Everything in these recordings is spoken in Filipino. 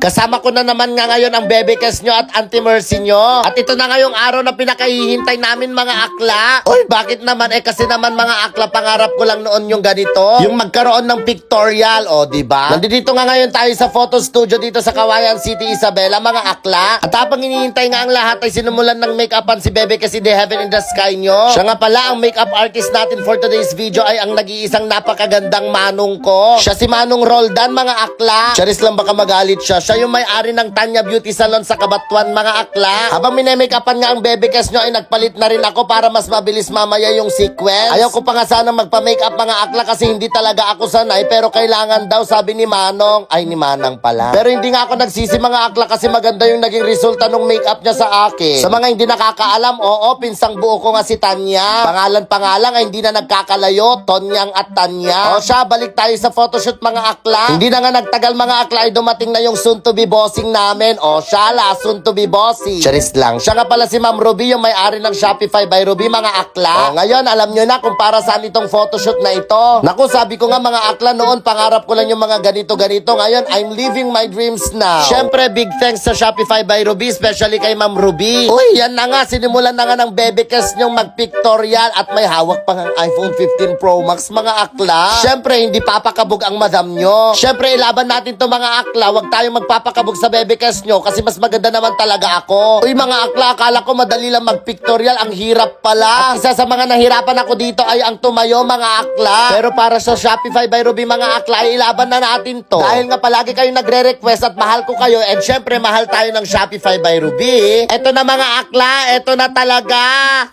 Kasama ko na naman nga ngayon ang Bebe Kes nyo at Auntie Mercy nyo. At ito na ngayong araw na pinakahihintay namin mga akla. Uy, bakit naman? Kasi naman mga akla, pangarap ko lang noon yung ganito. Yung magkaroon ng pictorial, diba? Nandito nga ngayon tayo sa photo studio dito sa Kawayan City, Isabela, mga akla. At habang hinihintay nga ang lahat ay sinumulan ng make-upan si Bebe Kes The Heaven in the Sky nyo. Siya nga pala, ang make-up artist natin for today's video ay ang nag-iisang napakagandang manong ko. Siya si Manong Roldan, mga akla. Charis lang baka magalit siya. Siya yung may-ari ng Tanya Beauty Salon sa Cabatuan, mga akla. Habang minemake-upan nga ang Bebe Kes nyo ay nagpalit na rin ako para mas mabilis mamaya yung sequence. Ayaw ko pa nga sana magpa-makeup mga akla kasi hindi talaga ako sanay, pero kailangan daw, sabi ni Manong. Ay, ni Manang pala. Pero hindi nga ako nagsisi mga akla kasi maganda yung naging resulta ng makeup niya sa akin. Sa mga hindi nakakaalam, pinsang buo ko nga si Tanya. Pangalan pa lang ay hindi na nagkakalayo, Tonyang at Tanya. Siya, balik tayo sa photoshoot mga akla. Hindi na nga nagtagal mga akla ay dumating na yung soon to be bossing namin. Siya la, soon to be bossing. Charis lang. Siya nga pala si Ma'am Ruby, yung may-ari ng Shopify by Ruby, mga akla. Ngayon, alam nyo na kung para saan itong photoshoot na ito. Naku, sabi ko nga mga akla noon, pangarap ko lang yung mga ganito-ganito. Ngayon, I'm living my dreams now. Syempre, big thanks sa Shopify by Ruby, especially kay Ma'am Ruby. Uy, yan na nga, sinimulan na nga ng Bebe Kes nyong mag-pictorial at may hawak pang ang iPhone 15 Pro Max, mga akla. Syempre, hindi papakabog ang madam nyo. Syempre, ilaban natin to mga akla. Huwag tayong magpapakabog sa Bebe Kes nyo kasi mas maganda naman talaga ako. Uy, mga akla, akala ko madali lang mag-pictorial. Ang hirap pala. At isa sa mga nahirapan ako dito ay ang tumayo, mga akla. Pero para sa Shopify by Ruby, mga akla, ay ilaban na natin to. Dahil nga palagi kayo nagre-request at mahal ko kayo, and syempre, mahal tayo ng Shopify by Ruby. Eto na mga akla, eto na talaga.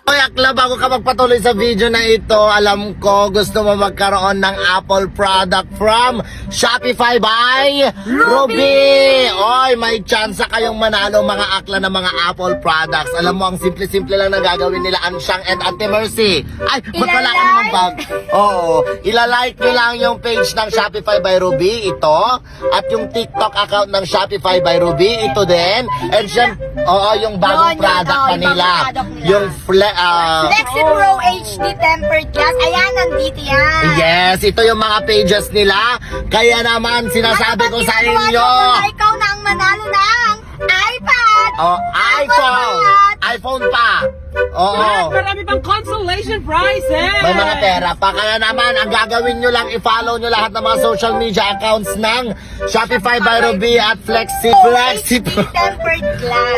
Uy, akla, bago ka magpatuloy sa video na ito, alam ko gusto mo magkaroon ng Apple product from Shopify by Ruby. Oy, may chance kayong manalo mga akla ng mga Apple products. Alam mo, ang simple-simple lang na gagawin nila Ansyang and Auntie Mercy. Ay, ba't wala ka naman bag? Ilalike nyo lang yung page ng Shopify by Ruby, ito. At yung TikTok account ng Shopify by Ruby, ito din. And syempre, yung bagong product pa nila. Yung Flexi Pro HD Tempered Glass. Ayan, nandito yan. Yes, ito yung mga pages nila. Kaya naman, sinasabi ko sa inyo. Ikaw na ang manalo ng iPad. iPhone pa. Marami pang consolation prizes! May mga pera pa. Kaya naman, ang gagawin nyo lang, i-follow nyo lahat ng mga social media accounts ng Shopify by Ruby at Flexi Tempered Glass.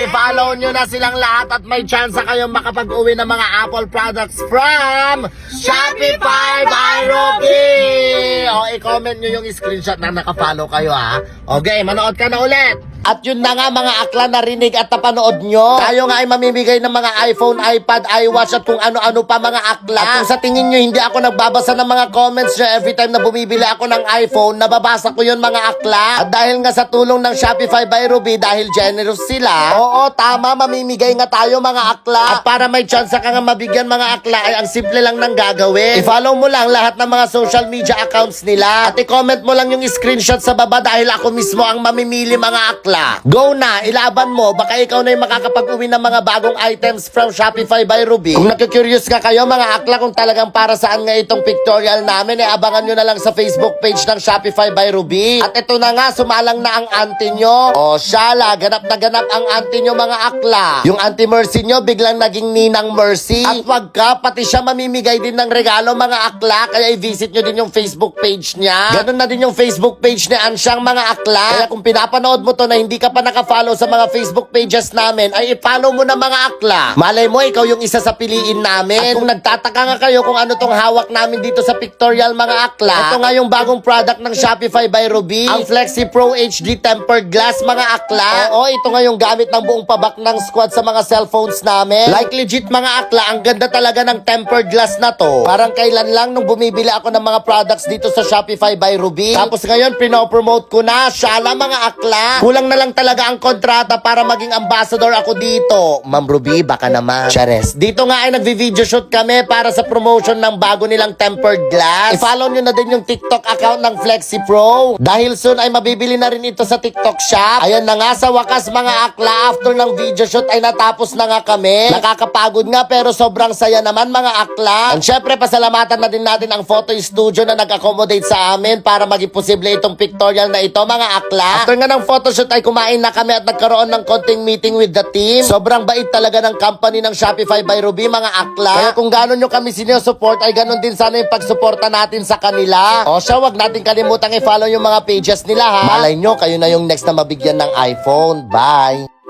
I-follow nyo na silang lahat at may chance kayong makapag-uwi ng mga Apple products from Shopify by Ruby. I-comment nyo yung screenshot na nakafollow kayo, ha. Okay, manood ka na ulit. At yun na nga mga akla, narinig at napanood nyo. Tayo nga ay mamimigay ng mga iPhone, iPad, iWatch at kung ano-ano pa mga akla. At kung sa tingin nyo hindi ako nagbabasa ng mga comments nyo every time na bumibili ako ng iPhone, nababasa ko yun mga akla. At dahil nga sa tulong ng Shopify by Ruby, dahil generous sila, tama, mamimigay nga tayo mga akla. At para may chance ka nga mabigyan mga akla, ay ang simple lang nang gagawin. I-follow mo lang lahat ng mga social media accounts nila. At i-comment mo lang yung screenshot sa baba dahil ako mismo ang mamimili mga akla. Go na, ilaban mo, baka ikaw na yung makakapag-uwi ng mga bagong items from Shopify by Ruby. Kung nakikurious ka kayo mga akla kung talagang para saan nga itong pictorial namin, abangan nyo na lang sa Facebook page ng Shopify by Ruby. At ito na nga, sumalang na ang auntie nyo. Shala, ganap na ganap ang auntie nyo mga akla. Yung Auntie Mercy nyo biglang naging Ninang Mercy. At wag ka, pati siya mamimigay din ng regalo mga akla, kaya i-visit nyo din yung Facebook page niya. Ganun na din yung Facebook page ni Ansyang mga akla. Kaya kung pinapanood mo to na hindi ka pa naka-follow sa mga Facebook pages namin, ay i-follow mo na mga akla. Malay mo, ikaw yung isa sa piliin namin. At kung nagtataka nga kayo kung ano tong hawak namin dito sa pictorial mga akla, ito nga yung bagong product ng Shopify by Ruby, ang Flexi Pro HD Tempered Glass mga akla. Ito nga yung gamit ng buong pabak ng squad sa mga cellphones namin. Like legit mga akla, ang ganda talaga ng tempered glass na to. Parang kailan lang nung bumibili ako ng mga products dito sa Shopify by Ruby. Tapos ngayon, pinopromote ko na. Shala mga akla. Kulang na lang talaga ang kontrata para maging ambassador ako dito. Ma'am Ruby, baka naman. Chares. Dito nga ay nagvi-video shoot kami para sa promotion ng bago nilang tempered glass. I-follow nyo na din yung TikTok account ng Flexi Pro. Dahil soon ay mabibili na rin ito sa TikTok shop. Ayan na nga, sa wakas mga akla, after ng video shoot ay natapos na nga kami. Nakakapagod nga pero sobrang saya naman mga akla. And syempre, pasalamatan na din natin ang photo studio na nag-accommodate sa amin para maging posible itong pictorial na ito mga akla. After nga ng photoshoot ay kumain na kami at nagkaroon ng konting meeting with the team. Sobrang bait talaga ng company ng Shopify by Ruby mga akla. Kaya kung gano'n nyo kami sinyo-support ay gano'n din sana yung pagsuporta natin sa kanila. O siya, wag natin kalimutang i-follow yung mga pages nila ha. Malay nyo, kayo na yung next na mabigyan ng iPhone. Bye!